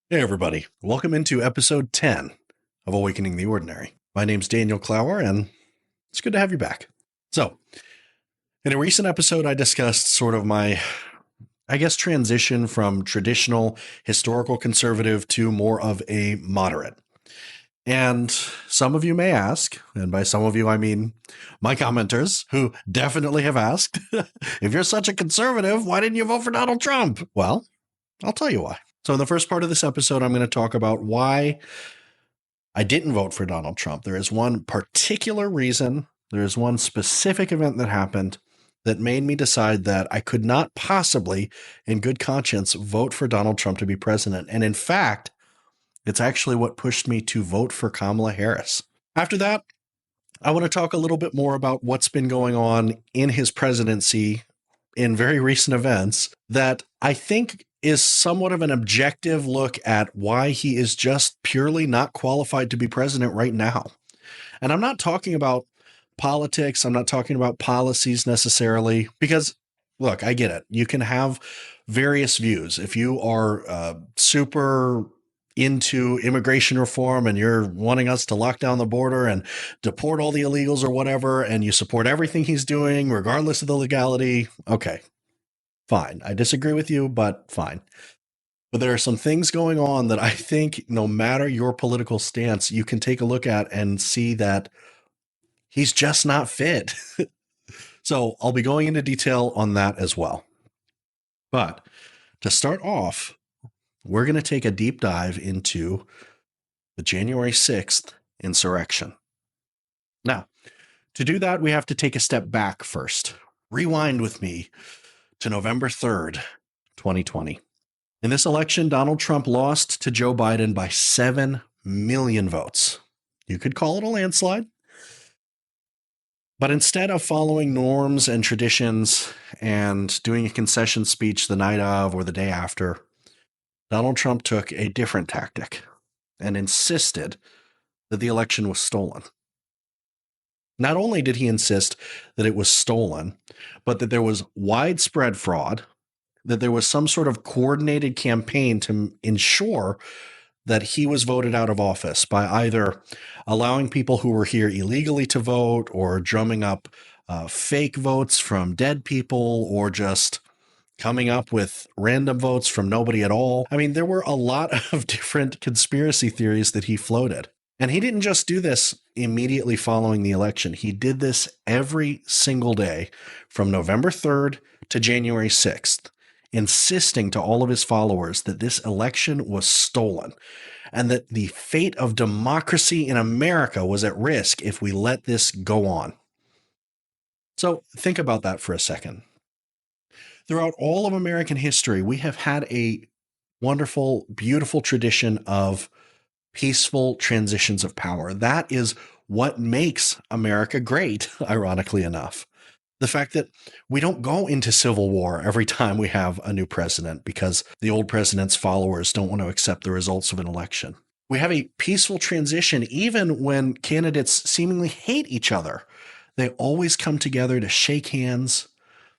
Hey everybody, welcome into episode 10 of Awakening the Ordinary. My name's Daniel Clower and it's good to have you back. So, in a recent episode I discussed sort of my, transition from traditional historical conservative to more of a moderate. And some of you may ask, and by some of you I mean my commenters who definitely have asked, if you're such a conservative, why didn't you vote for Donald Trump? Well, I'll tell you why. So in the first part of this episode, I'm going to talk about why I didn't vote for Donald Trump. There is one particular reason, there is one specific event that happened that made me decide that I could not possibly, in good conscience, vote for Donald Trump to be president. And in fact, it's actually what pushed me to vote for Kamala Harris. After that, I want to talk a little bit more about what's been going on in his presidency in very recent events that I think is somewhat of an objective look at why he is just purely not qualified to be president right now. And I'm not talking about politics. I'm not talking about policies necessarily, because look, I get it. You can have various views. If you are super into immigration reform and you're wanting us to lock down the border and deport all the illegals or whatever, and you support everything he's doing, regardless of the legality, okay, fine. I disagree with you, but fine. But there are some things going on that I think no matter your political stance, you can take a look at and see that he's just not fit. So I'll be going into detail on that as well. But to start off, we're going to take a deep dive into the January 6th insurrection. Now, to do that, we have to take a step back first. Rewind with me to November 3rd, 2020. In this election, Donald Trump lost to Joe Biden by 7 million votes. You could call it a landslide. But instead of following norms and traditions and doing a concession speech the night of or the day after, Donald Trump took a different tactic and insisted that the election was stolen. Not only did he insist that it was stolen, but that there was widespread fraud, that there was some sort of coordinated campaign to ensure that he was voted out of office by either allowing people who were here illegally to vote or drumming up fake votes from dead people or just coming up with random votes from nobody at all. I mean, there were a lot of different conspiracy theories that he floated. And he didn't just do this immediately following the election. He did this every single day from November 3rd to January 6th, insisting to all of his followers that this election was stolen and that the fate of democracy in America was at risk if we let this go on. So think about that for a second. Throughout all of American history, we have had a wonderful, beautiful tradition of peaceful transitions of power. That is what makes America great, ironically enough. The fact that we don't go into civil war every time we have a new president because the old president's followers don't want to accept the results of an election. We have a peaceful transition even when candidates seemingly hate each other. They always come together to shake hands.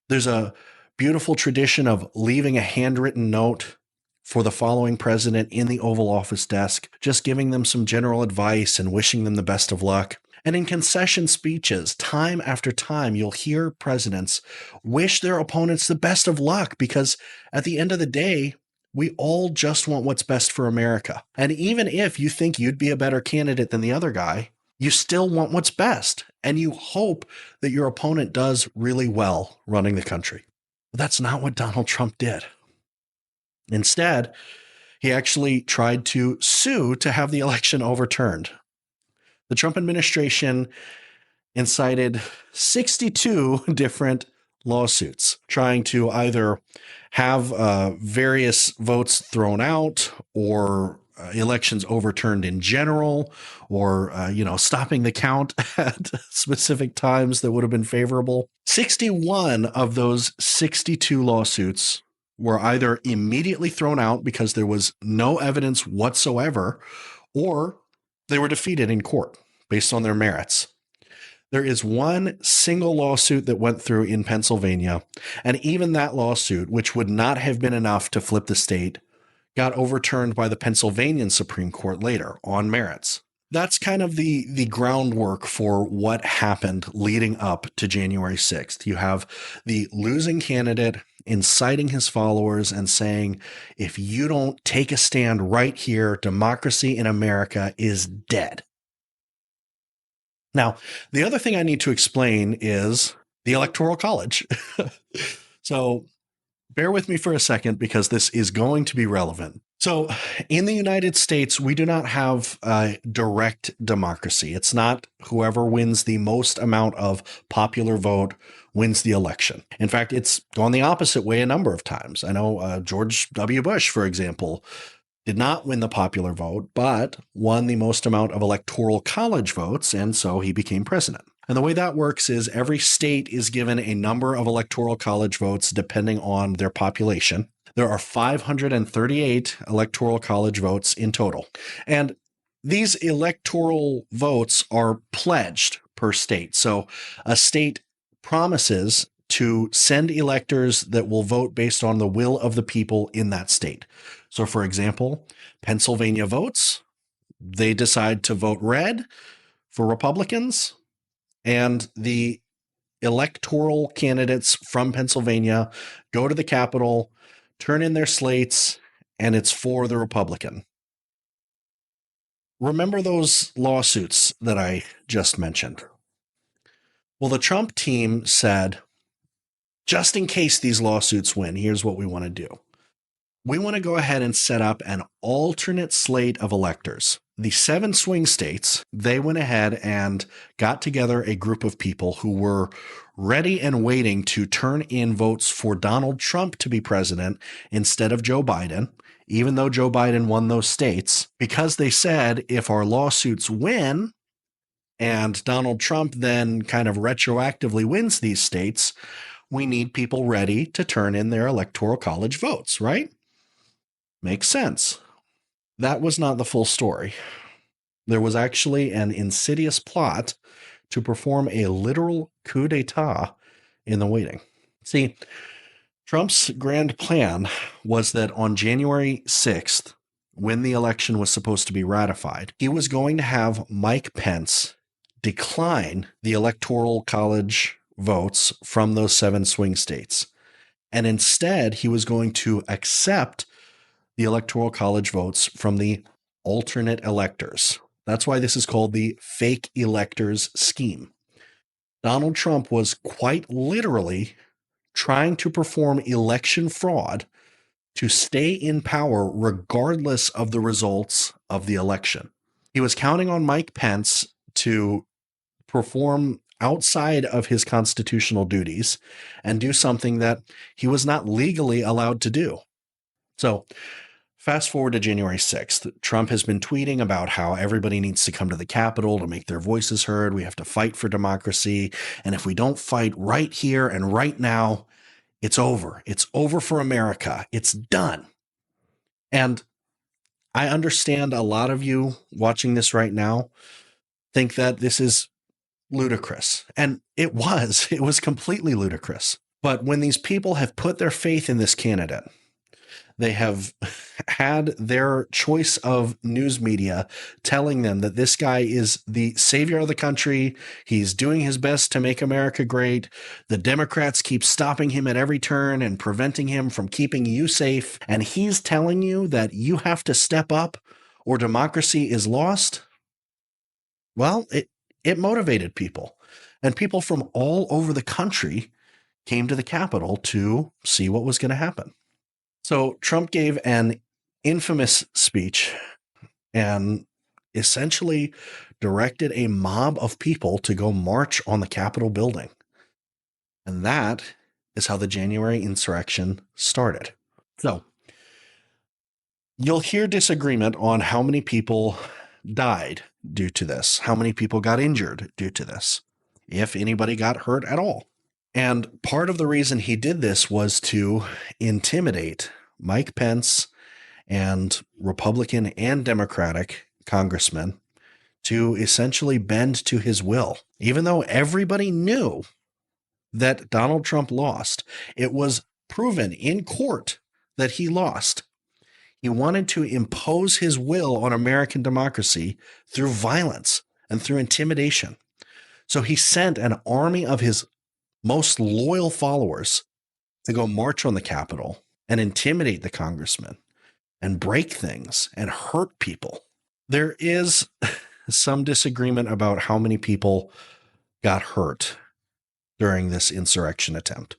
There's a beautiful tradition of leaving a handwritten note for the following president in the Oval Office desk, just giving them some general advice and wishing them the best of luck. And in concession speeches, time after time, you'll hear presidents wish their opponents the best of luck because at the end of the day, we all just want what's best for America. And even if you think you'd be a better candidate than the other guy, you still want what's best. And you hope that your opponent does really well running the country. But that's not what Donald Trump did. Instead, he actually tried to sue to have the election overturned. The Trump administration incited 62 different lawsuits trying to either have various votes thrown out or elections overturned in general or, stopping the count at specific times that would have been favorable. 61 of those 62 lawsuits were either immediately thrown out because there was no evidence whatsoever, or they were defeated in court based on their merits. There is one single lawsuit that went through in Pennsylvania, and even that lawsuit, which would not have been enough to flip the state, got overturned by the Pennsylvania Supreme Court later on merits. That's kind of the groundwork for what happened leading up to January 6th. You have the losing candidate inciting his followers and saying, if you don't take a stand right here, democracy in America is dead. Now, the other thing I need to explain is the Electoral College. So bear with me for a second because this is going to be relevant. So in the United States, we do not have a direct democracy. It's not whoever wins the most amount of popular vote wins the election. In fact, it's gone the opposite way a number of times. I know George W. Bush, for example, did not win the popular vote, but won the most amount of electoral college votes, and so he became president. And the way that works is every state is given a number of electoral college votes depending on their population. There are 538 electoral college votes in total. And these electoral votes are pledged per state. So a state promises to send electors that will vote based on the will of the people in that state. So, for example, Pennsylvania votes, they decide to vote red for Republicans, and the electoral candidates from Pennsylvania go to the Capitol, turn in their slates, and it's for the Republican. Remember those lawsuits that I just mentioned? Well, the Trump team said, just in case these lawsuits win, here's what we want to do. We want to go ahead and set up an alternate slate of electors. The 7 swing states, they went ahead and got together a group of people who were ready and waiting to turn in votes for Donald Trump to be president instead of Joe Biden, even though Joe Biden won those states, because they said if our lawsuits win and Donald Trump then kind of retroactively wins these states, we need people ready to turn in their electoral college votes, right? Makes sense. That was not the full story. There was actually an insidious plot to perform a literal coup d'etat in the waiting. See, Trump's grand plan was that on January 6th, when the election was supposed to be ratified, he was going to have Mike Pence decline the electoral college votes from those 7 swing states. And instead, he was going to accept the electoral college votes from the alternate electors. That's why this is called the fake electors scheme. Donald Trump was quite literally trying to perform election fraud to stay in power regardless of the results of the election. He was counting on Mike Pence to perform outside of his constitutional duties and do something that he was not legally allowed to do. So, fast forward to January 6th. Trump has been tweeting about how everybody needs to come to the Capitol to make their voices heard. We have to fight for democracy. And if we don't fight right here and right now, it's over. It's over for America. It's done. And I understand a lot of you watching this right now think that this is ludicrous. And it was completely ludicrous. But when these people have put their faith in this candidate, they have had their choice of news media telling them that this guy is the savior of the country. He's doing his best to make America great. The Democrats keep stopping him at every turn and preventing him from keeping you safe. And he's telling you that you have to step up or democracy is lost. Well, it motivated people. And people from all over the country came to the Capitol to see what was going to happen. So Trump gave an infamous speech and essentially directed a mob of people to go march on the Capitol building. And that is how the January insurrection started. So you'll hear disagreement on how many people died due to this, how many people got injured due to this, if anybody got hurt at all. And part of the reason he did this was to intimidate Mike Pence and Republican and Democratic congressmen to essentially bend to his will. Even though everybody knew that Donald Trump lost, it was proven in court that he lost. He wanted to impose his will on American democracy through violence and through intimidation. So he sent an army of his most loyal followers to go march on the Capitol and intimidate the congressman and break things and hurt people. There is some disagreement about how many people got hurt during this insurrection attempt.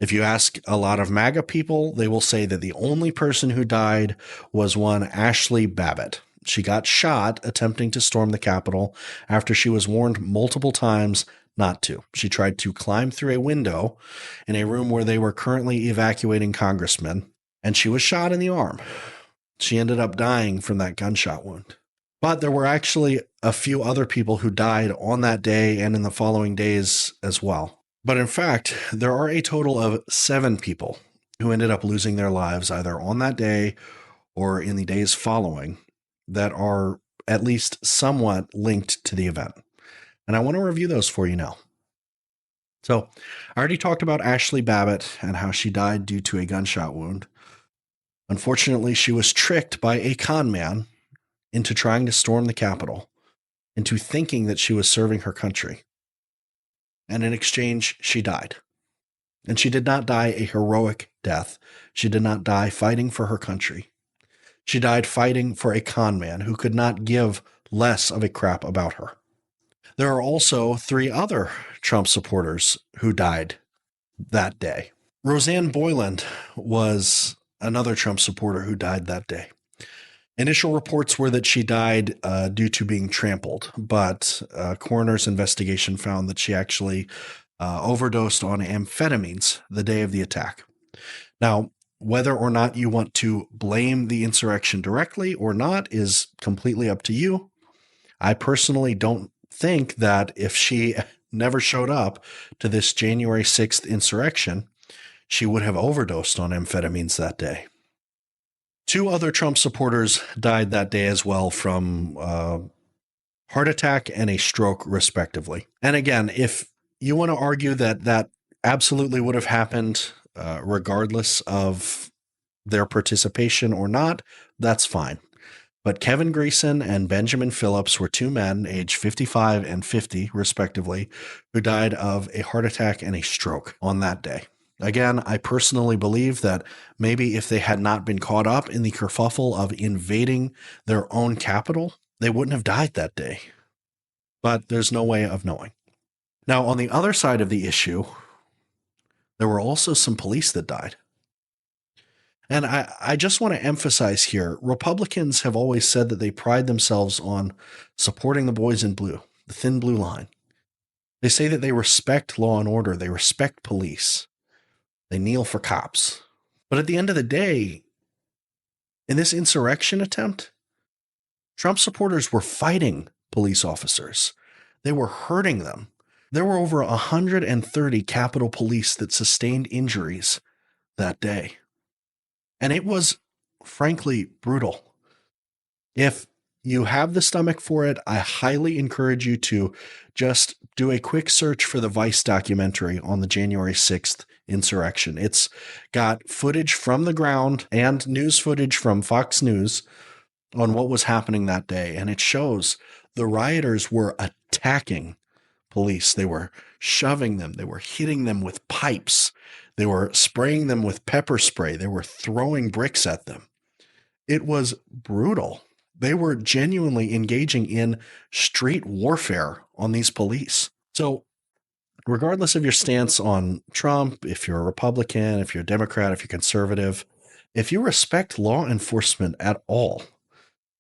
If you ask a lot of MAGA people, they will say that the only person who died was one Ashley Babbitt. She got shot attempting to storm the Capitol after she was warned multiple times not to. She tried to climb through a window in a room where they were currently evacuating congressmen, and she was shot in the arm. She ended up dying from that gunshot wound. But there were actually a few other people who died on that day and in the following days as well. But in fact, there are a total of 7 people who ended up losing their lives either on that day or in the days following that are at least somewhat linked to the event. And I want to review those for you now. So I already talked about Ashley Babbitt and how she died due to a gunshot wound. Unfortunately, she was tricked by a con man into trying to storm the Capitol, into thinking that she was serving her country. And in exchange, she died. And she did not die a heroic death. She did not die fighting for her country. She died fighting for a con man who could not give less of a crap about her. There are also 3 other Trump supporters who died that day. Roseanne Boyland was another Trump supporter who died that day. Initial reports were that she died due to being trampled, but a coroner's investigation found that she actually overdosed on amphetamines the day of the attack. Now, whether or not you want to blame the insurrection directly or not is completely up to you. I personally don't think that if she never showed up to this January 6th insurrection, she would have overdosed on amphetamines that day. 2 other Trump supporters died that day as well from heart attack and a stroke, respectively. And again, if you want to argue that that absolutely would have happened regardless of their participation or not, that's fine. But Kevin Greeson and Benjamin Phillips were 2 men, aged 55 and 50, respectively, who died of a heart attack and a stroke on that day. Again, I personally believe that maybe if they had not been caught up in the kerfuffle of invading their own capital, they wouldn't have died that day. But there's no way of knowing. Now, on the other side of the issue, there were also some police that died. And I just want to emphasize here, Republicans have always said that they pride themselves on supporting the boys in blue, the thin blue line. They say that they respect law and order, they respect police. They kneel for cops. But at the end of the day, in this insurrection attempt, Trump supporters were fighting police officers. They were hurting them. There were over 130 Capitol Police that sustained injuries that day. And it was, frankly, brutal. If you have the stomach for it, I highly encourage you to just do a quick search for the Vice documentary on the January 6th insurrection. It's got footage from the ground and news footage from Fox News on what was happening that day. And it shows the rioters were attacking police. They were shoving them. They were hitting them with pipes. They were spraying them with pepper spray. They were throwing bricks at them. It was brutal. They were genuinely engaging in street warfare on these police. So regardless of your stance on Trump, if you're a Republican, if you're a Democrat, if you're conservative, if you respect law enforcement at all,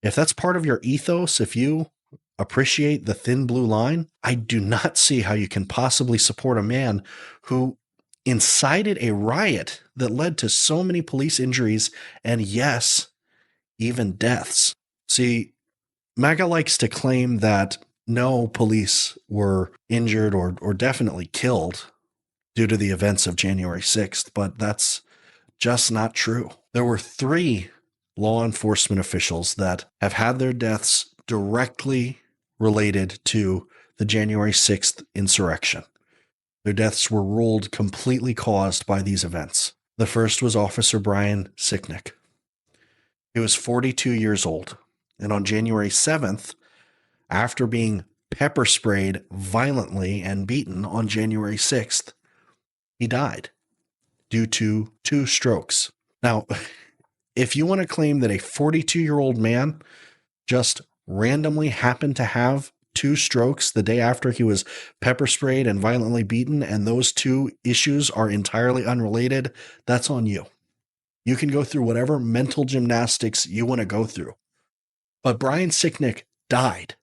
if that's part of your ethos, if you appreciate the thin blue line, I do not see how you can possibly support a man who incited a riot that led to so many police injuries and, yes, even deaths. See, MAGA likes to claim that no police were injured or definitely killed due to the events of January 6th, but that's just not true. There were 3 law enforcement officials that have had their deaths directly related to the January 6th insurrection. Their deaths were ruled completely caused by these events. The first was Officer Brian Sicknick. He was 42 years old. And on January 7th, after being pepper sprayed violently and beaten on January 6th, he died due to 2 strokes. Now, if you want to claim that a 42-year-old man just randomly happened to have 2 strokes the day after he was pepper sprayed and violently beaten, and those 2 issues are entirely unrelated, that's on you. You can go through whatever mental gymnastics you want to go through. But Brian Sicknick died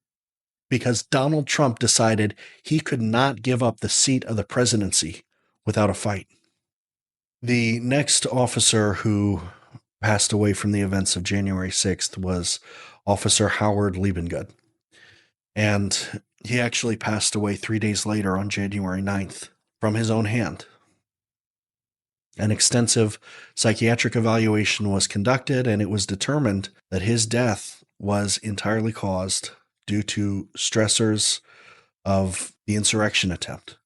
because Donald Trump decided he could not give up the seat of the presidency without a fight. The next officer who passed away from the events of January 6th was Officer Howard Liebengood. And he actually passed away 3 days later on January 9th from his own hand. An extensive psychiatric evaluation was conducted, and it was determined that his death was entirely caused due to stressors of the insurrection attempt,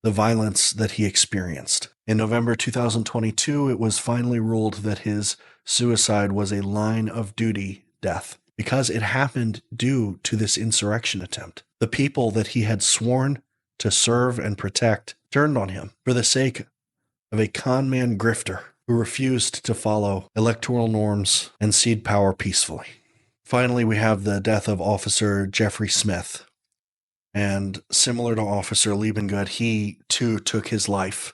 the violence that he experienced. In November 2022, it was finally ruled that his suicide was a line of duty death because it happened due to this insurrection attempt. The people that he had sworn to serve and protect turned on him for the sake of a con man grifter who refused to follow electoral norms and cede power peacefully. Finally, we have the death of Officer Jeffrey Smith. And similar to Officer Liebengood, he too took his life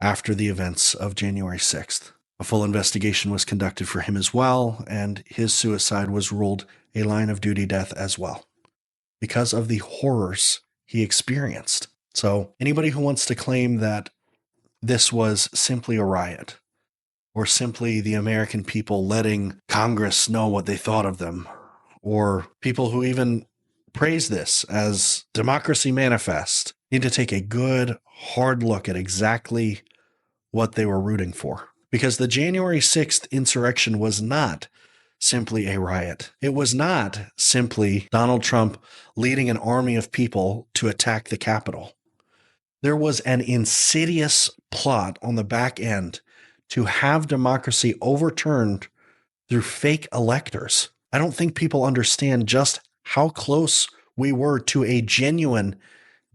after the events of January 6th. A full investigation was conducted for him as well, and his suicide was ruled a line of duty death as well because of the horrors he experienced. So anybody who wants to claim that this was simply a riot or simply the American people letting Congress know what they thought of them, or people who even praise this as democracy manifest, need to take a good, hard look at exactly what they were rooting for. Because the January 6th insurrection was not simply a riot. It was not simply Donald Trump leading an army of people to attack the Capitol. There was an insidious plot on the back end to have democracy overturned through fake electors. I don't think people understand just how close we were to a genuine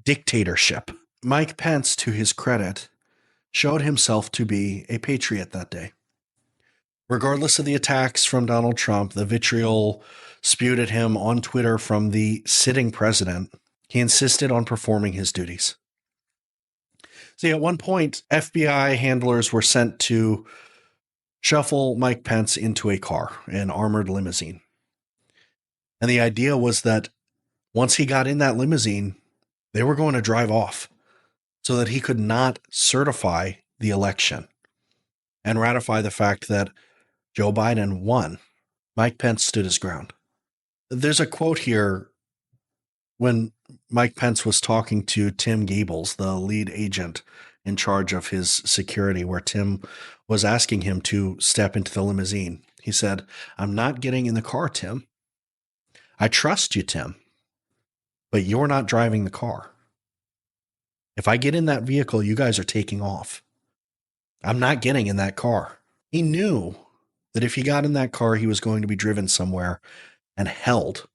dictatorship. Mike Pence, to his credit, showed himself to be a patriot that day. Regardless of the attacks from Donald Trump, the vitriol spewed at him on Twitter from the sitting president, he insisted on performing his duties. See, at one point, FBI handlers were sent to shuffle Mike Pence into a car, an armored limousine. And the idea was that once he got in that limousine, they were going to drive off so that he could not certify the election and ratify the fact that Joe Biden won. Mike Pence stood his ground. There's a quote here when Mike Pence was talking to Tim Gables, the lead agent in charge of his security, where Tim was asking him to step into the limousine. He said, "I'm not getting in the car, Tim. I trust you, Tim, but you're not driving the car. If I get in that vehicle, you guys are taking off. I'm not getting in that car." He knew that if he got in that car, he was going to be driven somewhere and held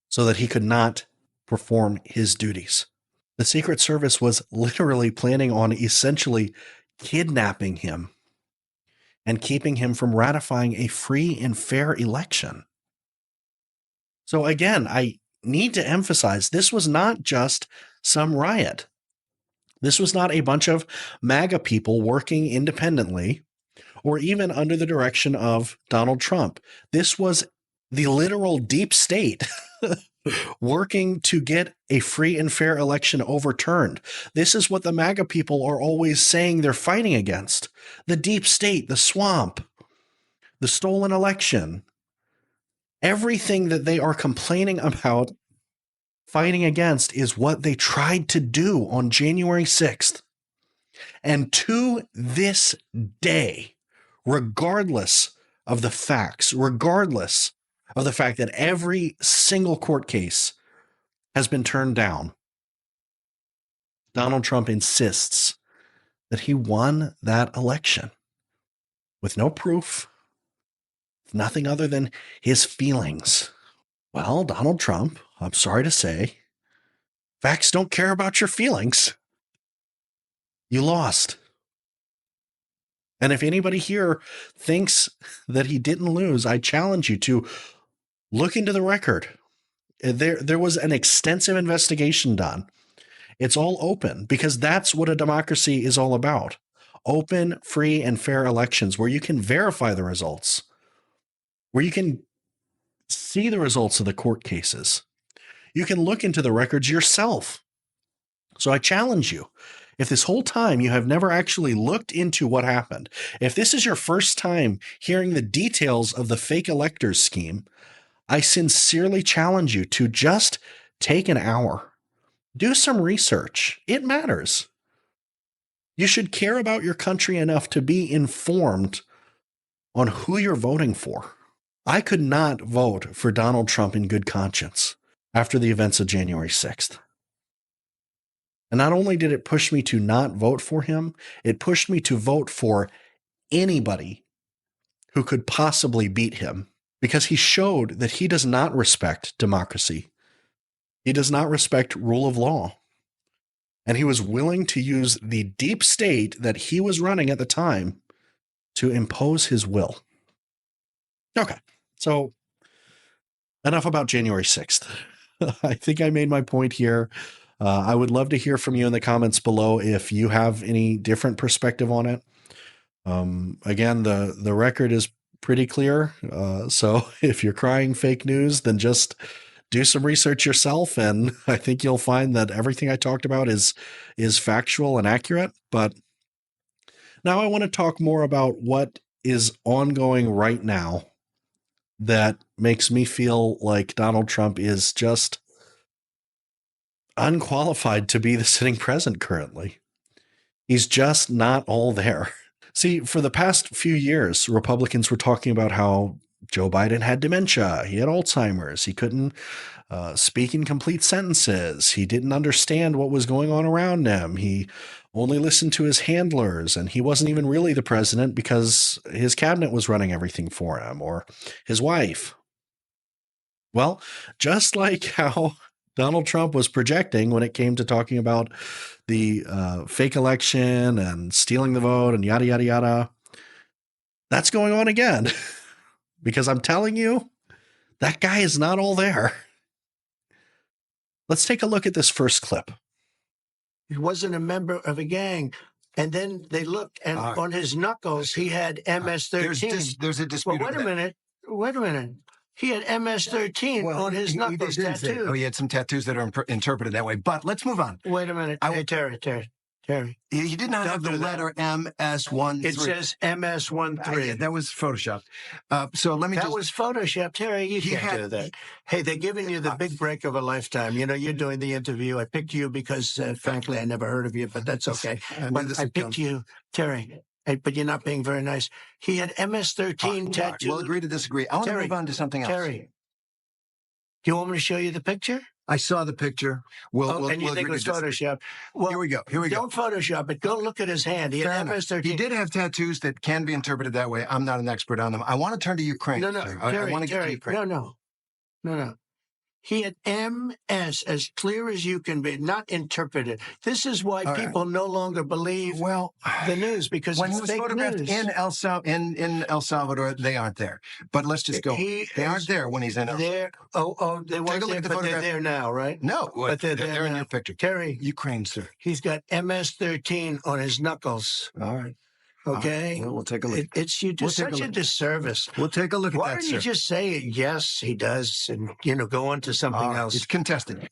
so that he could not perform his duties. The Secret Service was literally planning on essentially kidnapping him and keeping him from ratifying a free and fair election. So again, I need to emphasize this was not just some riot. This was not a bunch of MAGA people working independently or even under the direction of Donald Trump. This was the literal deep state working to get a free and fair election overturned. This is what the MAGA people are always saying they're fighting against. The deep state, the swamp, the stolen election, everything that they are complaining about fighting against is what they tried to do on January 6th. And to this day, regardless of the facts, regardless of the fact that every single court case has been turned down, Donald Trump insists that he won that election. with no proof, nothing other than his feelings. Well, Donald Trump, I'm sorry to say, facts don't care about your feelings. You lost. And if anybody here thinks that he didn't lose, I challenge you to look into the record. There was an extensive investigation done. It's all open because that's what a democracy is all about. Open, free, and fair elections where you can verify the results, where you can see the results of the court cases. You can look into the records yourself. So I challenge you, if this whole time you have never actually looked into what happened, if this is your first time hearing the details of the fake electors scheme, I sincerely challenge you to just take an hour. Do some research. It matters. You should care about your country enough to be informed on who you're voting for. I could not vote for Donald Trump in good conscience after the events of January 6th. And not only did it push me to not vote for him, it pushed me to vote for anybody who could possibly beat him, because he showed that he does not respect democracy. He does not respect rule of law. And he was willing to use the deep state that he was running at the time to impose his will. Okay, so enough about January 6th. I think I made my point here. I would love to hear from you in the comments below if you have any different perspective on it. Again, the record is pretty clear. So if you're crying fake news, then just do some research yourself, and I think you'll find that everything I talked about is factual and accurate. But now I want to talk more about what is ongoing right now that makes me feel like Donald Trump is just unqualified to be the sitting president currently. He's just not all there. See, for the past few years, Republicans were talking about how Joe Biden had dementia. He had Alzheimer's. He couldn't speak in complete sentences. He didn't understand what was going on around him. He only listened to his handlers, and he wasn't even really the president because his cabinet was running everything for him, or his wife. Well, just like how Donald Trump was projecting when it came to talking about the fake election and stealing the vote and yada, yada, yada, that's going on again. Because I'm telling you, that guy is not all there. Let's take a look at this first clip. He wasn't a member of a gang. And then they looked, and on his knuckles, he had MS-13. There's a dispute. Well, wait a minute. He had MS-13 on his knuckles tattooed. Oh, he had some tattoos that are interpreted that way. But let's move on. Wait a minute. Hey, Terry. He did not have the letter MS-13. It says MS-13. Yeah, that was Photoshopped. So let me That was Photoshopped. Terry, you can't do that. Hey, they're giving you the big break of a lifetime. You know, you're doing the interview. I picked you because, frankly, I never heard of you, but that's okay. But I picked you, Terry. But you're not being very nice. He had MS-13 tattooed. We'll agree to disagree. I want to move on to something else. Terry, do you want me to show you the picture? I saw the picture. And you think it was Photoshop? Well, here we go. Don't Photoshop it. Go look at his hand. He had MS-13. He did have tattoos that can be interpreted that way. I'm not an expert on them. I want to turn to Ukraine. No, Terry, I want to get to Ukraine. No. He had MS as clear as you can be, not interpreted. This is why people no longer believe the news, because when it's he was fake photographed news. in El Salvador, they aren't there. But let's just go. They aren't there when he's in El Salvador. They weren't there, but they're there now, right? No, but they're there in now. your picture. Terry, Ukraine, sir. He's got MS-13 on his knuckles. All right. Okay, Well, we'll take a look. You do such a disservice. We'll take a look at that, sir. Why don't you just say, yes, he does, and, go on to something else? It's contested.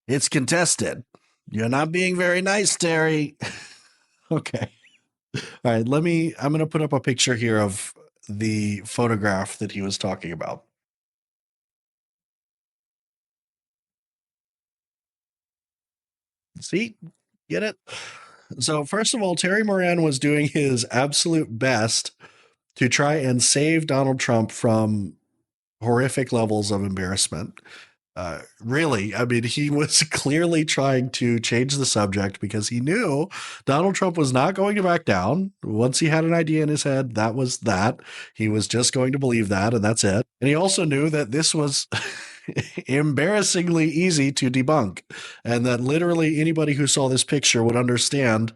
It's contested. You're not being very nice, Terry. Okay. All right, I'm going to put up a picture here of the photograph that he was talking about. See? Get it? So first of all, Terry Moran was doing his absolute best to try and save Donald Trump from horrific levels of embarrassment. Really, I mean, he was clearly trying to change the subject because he knew Donald Trump was not going to back down. Once he had an idea in his head, that was that. He was just going to believe that, and that's it. And he also knew that this was embarrassingly easy to debunk, and that literally anybody who saw this picture would understand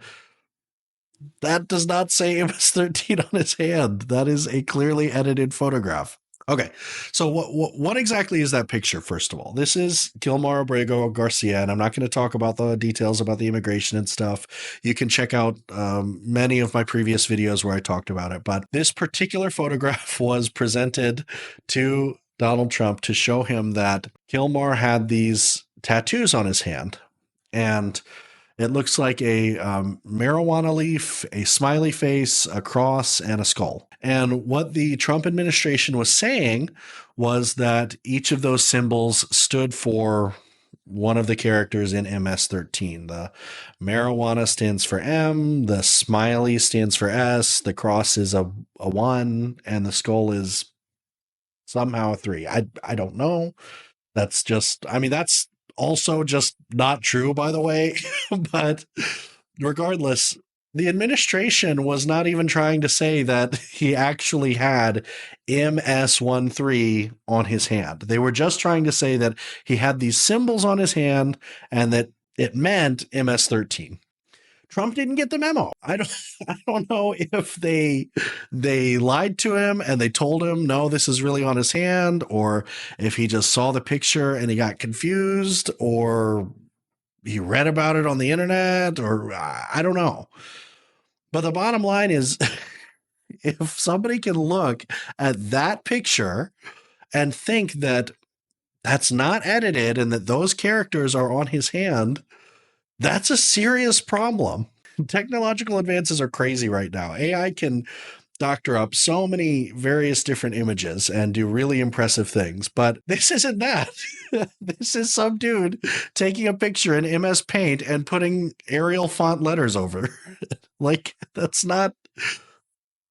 that does not say MS-13 on his hand. That is a clearly edited photograph. Okay, so what exactly is that picture, first of all? This is Gilmar Abrego Garcia, and I'm not going to talk about the details about the immigration and stuff. You can check out many of my previous videos where I talked about it, but this particular photograph was presented to Donald Trump to show him that Gilmar had these tattoos on his hand, and it looks like a marijuana leaf, a smiley face, a cross, and a skull. And what the Trump administration was saying was that each of those symbols stood for one of the characters in MS-13. The marijuana stands for M, the smiley stands for S, the cross is a 1, and the skull is somehow a 3. I don't know. That's just, I mean, that's also just not true, by the way. But regardless, the administration was not even trying to say that he actually had MS-13 on his hand. They were just trying to say that he had these symbols on his hand and that it meant MS-13. Trump didn't get the memo. I don't know if they lied to him and they told him, no, this is really on his hand, or if he just saw the picture and he got confused, or he read about it on the internet, or I don't know. But the bottom line is, if somebody can look at that picture and think that that's not edited and that those characters are on his hand, that's a serious problem. Technological advances are crazy right now. AI can doctor up so many various different images and do really impressive things, but this isn't that. This is some dude taking a picture in MS Paint and putting Arial font letters over. Like, that's not...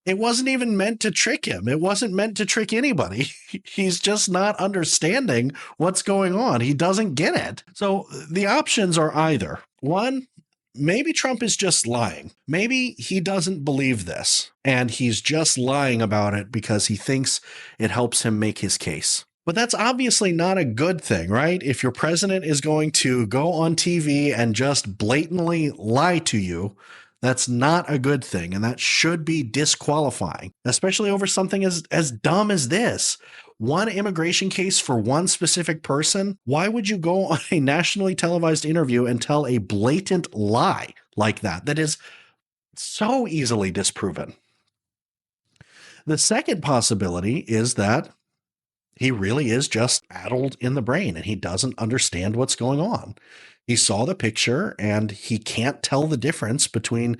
It wasn't even meant to trick him. It wasn't meant to trick anybody. He's just not understanding what's going on. He doesn't get it. So the options are either, one, maybe Trump is just lying. Maybe he doesn't believe this, and he's just lying about it because he thinks it helps him make his case. But that's obviously not a good thing, right? If your president is going to go on TV and just blatantly lie to you, that's not a good thing, and that should be disqualifying, especially over something as dumb as this. One immigration case for one specific person. Why would you go on a nationally televised interview and tell a blatant lie like that? That is so easily disproven. The second possibility is that he really is just addled in the brain and he doesn't understand what's going on. He saw the picture and he can't tell the difference between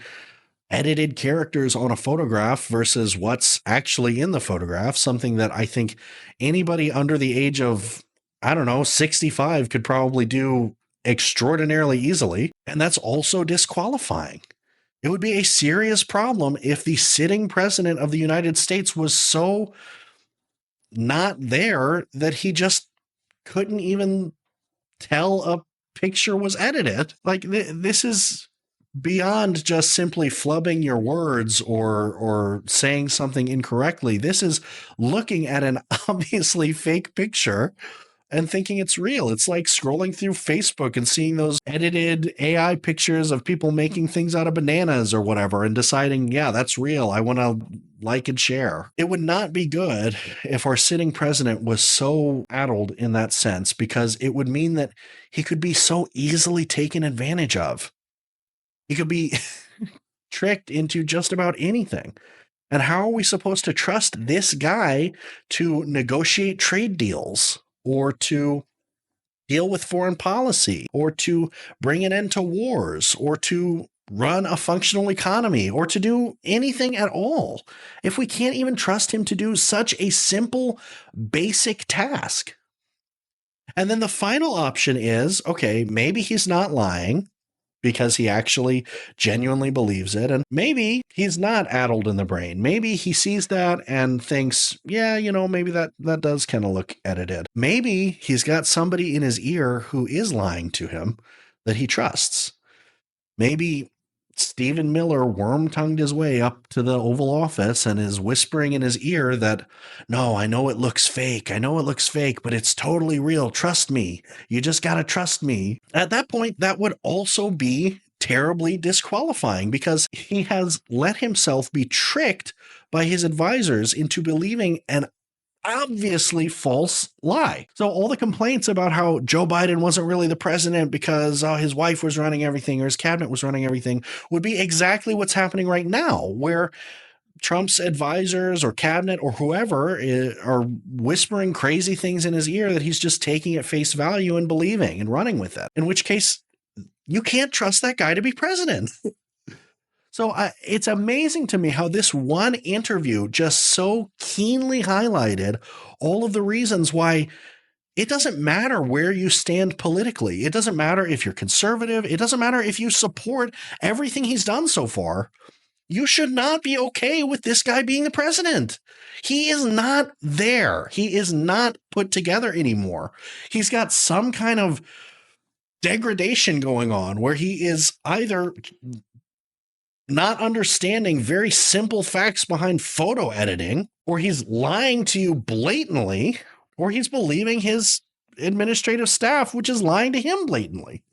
edited characters on a photograph versus what's actually in the photograph, something that I think anybody under the age of, 65 could probably do extraordinarily easily. And that's also disqualifying. It would be a serious problem if the sitting president of the United States was so not there that he just couldn't even tell a picture was edited. Like, this is beyond just simply flubbing your words or saying something incorrectly. This is looking at an obviously fake picture and thinking it's real. It's like scrolling through Facebook and seeing those edited AI pictures of people making things out of bananas or whatever and deciding, yeah, that's real. I want to like and share. It would not be good if our sitting president was so addled in that sense, because it would mean that he could be so easily taken advantage of. He could be tricked into just about anything. And how are we supposed to trust this guy to negotiate trade deals or to deal with foreign policy or to bring an end to wars or to run a functional economy or to do anything at all if we can't even trust him to do such a simple, basic task? And then the final option is, okay, maybe he's not lying. because he actually genuinely believes it. And maybe he's not addled in the brain. Maybe he sees that and thinks, yeah, maybe that does kind of look edited. Maybe he's got somebody in his ear who is lying to him that he trusts. Maybe Stephen Miller worm-tongued his way up to the Oval Office and is whispering in his ear that, no, I know it looks fake. I know it looks fake, but it's totally real. Trust me. You just got to trust me. At that point, that would also be terribly disqualifying because he has let himself be tricked by his advisors into believing an obviously false lie. So all the complaints about how Joe Biden wasn't really the president because his wife was running everything or his cabinet was running everything would be exactly what's happening right now, where Trump's advisors or cabinet or whoever are whispering crazy things in his ear that he's just taking at face value and believing and running with it, in which case you can't trust that guy to be president. So it's amazing to me how this one interview just so keenly highlighted all of the reasons why it doesn't matter where you stand politically. It doesn't matter if you're conservative. It doesn't matter if you support everything he's done so far. You should not be okay with this guy being the president. He is not there. He is not put together anymore. He's got some kind of degradation going on where he is either not understanding very simple facts behind photo editing, or he's lying to you blatantly, or he's believing his administrative staff, which is lying to him blatantly.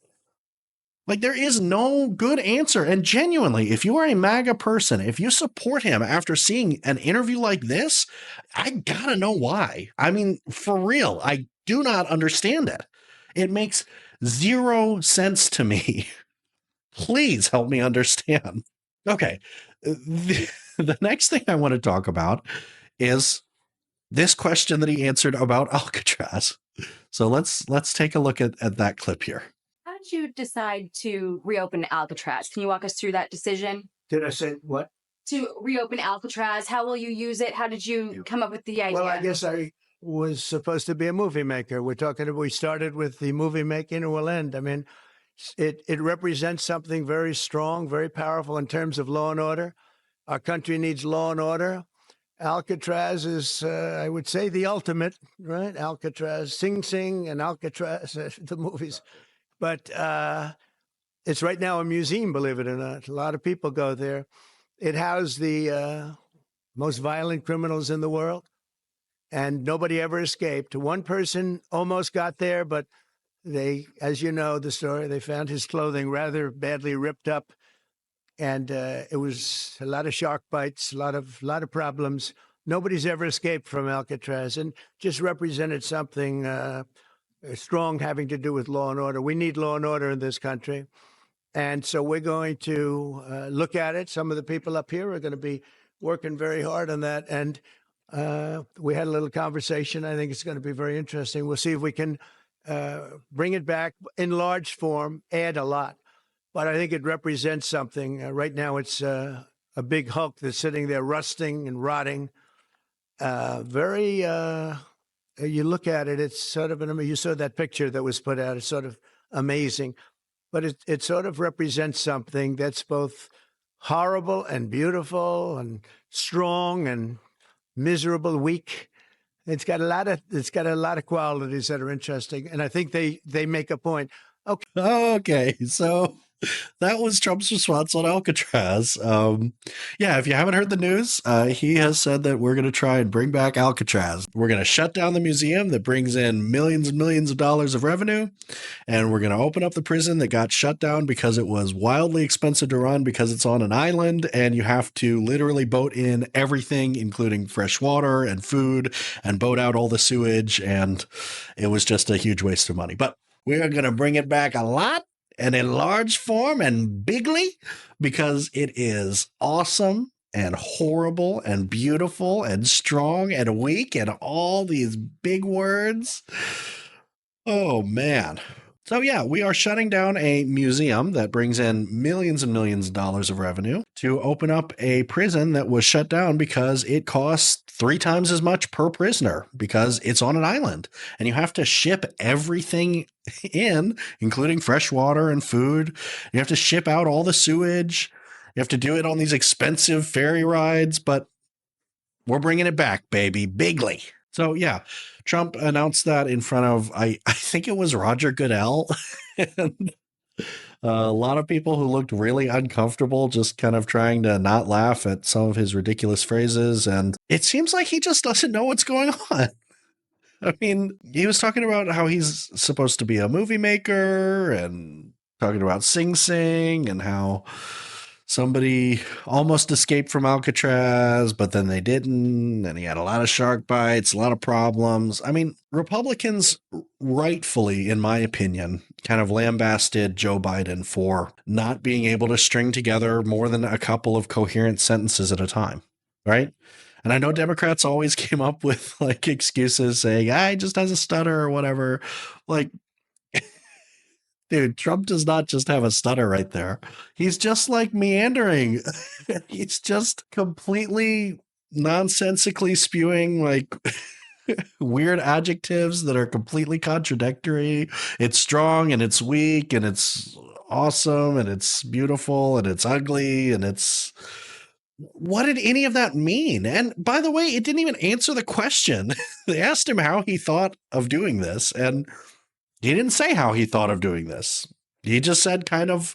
Like, there is no good answer. And genuinely, if you are a MAGA person, if you support him after seeing an interview like this, I gotta know why. I mean, for real, I do not understand it. It makes zero sense to me. Please help me understand. Okay. The next thing I want to talk about is this question that he answered about Alcatraz. So let's take a look at that clip here. How did you decide to reopen Alcatraz? Can you walk us through that decision? Did I say what? To reopen Alcatraz, how will you use it? How did you come up with the idea? Well, I guess I was supposed to be a movie maker. We started with the movie making and we'll end. I mean, it represents something very strong, very powerful in terms of law and order. Our country needs law and order. Alcatraz is, I would say, the ultimate, right? Alcatraz, Sing Sing and Alcatraz, the movies. But it's right now a museum, believe it or not. A lot of people go there. It housed the most violent criminals in the world, and nobody ever escaped. One person almost got there, but they, as you know the story, they found his clothing rather badly ripped up, and it was a lot of shark bites, a lot of problems. Nobody's ever escaped from Alcatraz, and just represented something strong having to do with law and order. We need law and order in this country, and so we're going to look at it. Some of the people up here are going to be working very hard on that, and we had a little conversation. I think it's going to be very interesting. We'll see if we can bring it back in large form, add a lot. But I think it represents something. Right now, it's a big hulk that's sitting there rusting and rotting. You look at it, it's sort of, you saw that picture that was put out. It's sort of amazing. But it sort of represents something that's both horrible and beautiful and strong and miserable, weak. It's got a lot of qualities that are interesting, and I think they make a point. Okay, so that was Trump's response on Alcatraz. Yeah, if you haven't heard the news, he has said that we're going to try and bring back Alcatraz. We're going to shut down the museum that brings in millions and millions of dollars of revenue, and we're going to open up the prison that got shut down because it was wildly expensive to run because it's on an island, and you have to literally boat in everything, including fresh water and food, and boat out all the sewage, and it was just a huge waste of money. But we're going to bring it back a lot and in large form and bigly because it is awesome and horrible and beautiful and strong and weak and all these big words. Oh, man. So yeah, we are shutting down a museum that brings in millions and millions of dollars of revenue to open up a prison that was shut down because it costs 3 times as much per prisoner because it's on an island and you have to ship everything in, including fresh water and food. You have to ship out all the sewage. You have to do it on these expensive ferry rides, but we're bringing it back, baby, bigly. So yeah, Trump announced that in front of, I think it was Roger Goodell, and a lot of people who looked really uncomfortable, just kind of trying to not laugh at some of his ridiculous phrases. And it seems like he just doesn't know what's going on. I mean, he was talking about how he's supposed to be a movie maker and talking about Sing Sing and how somebody almost escaped from Alcatraz, but then they didn't. And he had a lot of shark bites, a lot of problems. I mean, Republicans rightfully, in my opinion, kind of lambasted Joe Biden for not being able to string together more than a couple of coherent sentences at a time, right? And I know Democrats always came up with like excuses saying, he just has a stutter or whatever. Like, dude, Trump does not just have a stutter right there. He's just like meandering. He's just completely nonsensically spewing like weird adjectives that are completely contradictory. It's strong and it's weak and it's awesome and it's beautiful and it's ugly and it's... What did any of that mean? And by the way, it didn't even answer the question. They asked him how he thought of doing this, and he didn't say how he thought of doing this. He just said kind of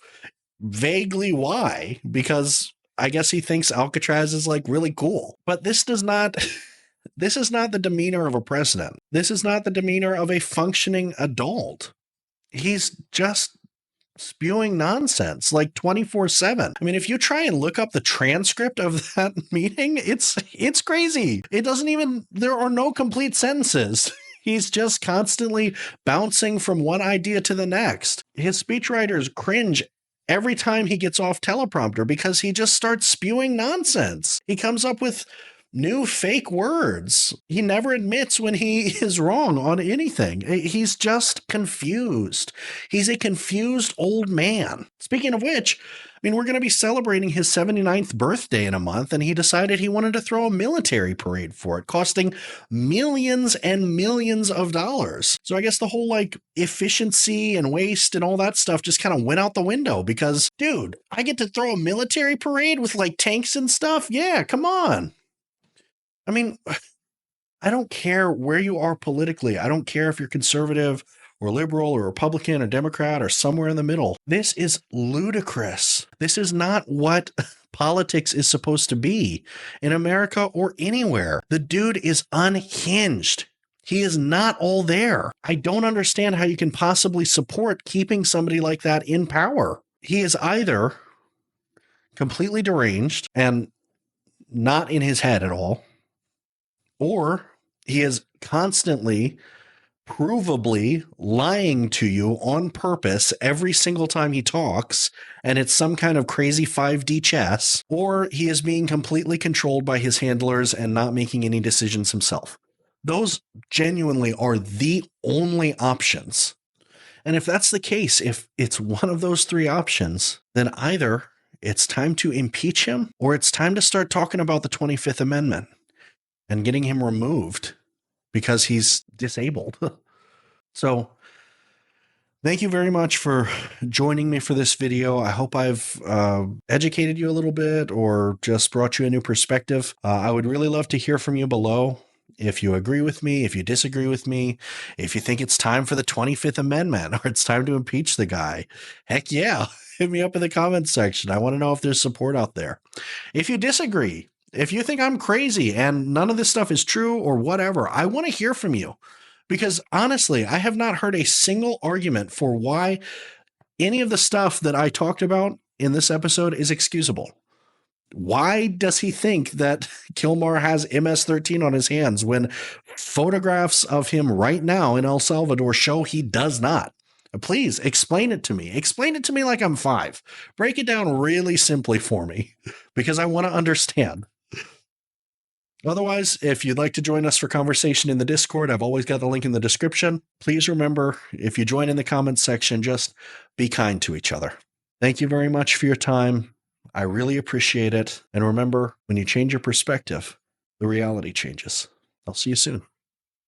vaguely why, because I guess he thinks Alcatraz is like really cool. But this is not the demeanor of a president. This is not the demeanor of a functioning adult. He's just spewing nonsense like 24/7. I mean, if you try and look up the transcript of that meeting, it's crazy. There are no complete sentences. He's just constantly bouncing from one idea to the next. His speechwriters cringe every time he gets off teleprompter because he just starts spewing nonsense. He comes up with new fake words. He never admits when he is wrong on anything. He's just confused. He's a confused old man. Speaking of which, I mean, we're going to be celebrating his 79th birthday in a month, and he decided he wanted to throw a military parade for it, costing millions and millions of dollars. So I guess the whole like efficiency and waste and all that stuff just kind of went out the window because, dude, I get to throw a military parade with like tanks and stuff? Yeah, come on. I mean, I don't care where you are politically. I don't care if you're conservative or liberal or Republican or Democrat or somewhere in the middle. This is ludicrous. This is not what politics is supposed to be in America or anywhere. The dude is unhinged. He is not all there. I don't understand how you can possibly support keeping somebody like that in power. He is either completely deranged and not in his head at all, or he is constantly, provably lying to you on purpose every single time he talks, and it's some kind of crazy 5D chess, or he is being completely controlled by his handlers and not making any decisions himself. Those genuinely are the only options. And if that's the case, if it's one of those 3 options, then either it's time to impeach him or it's time to start talking about the 25th Amendment and getting him removed because he's disabled. So thank you very much for joining me for this video. I hope I've educated you a little bit or just brought you a new perspective. I would really love to hear from you below. If you agree with me, if you disagree with me, if you think it's time for the 25th Amendment or it's time to impeach the guy, heck yeah, hit me up in the comments section. I want to know if there's support out there. If you disagree, if you think I'm crazy and none of this stuff is true or whatever, I want to hear from you because honestly, I have not heard a single argument for why any of the stuff that I talked about in this episode is excusable. Why does he think that Kilmar has MS-13 on his hands when photographs of him right now in El Salvador show he does not? Please explain it to me. Explain it to me like I'm 5. Break it down really simply for me because I want to understand. Otherwise, if you'd like to join us for conversation in the Discord, I've always got the link in the description. Please remember, if you join in the comments section, just be kind to each other. Thank you very much for your time. I really appreciate it. And remember, when you change your perspective, the reality changes. I'll see you soon.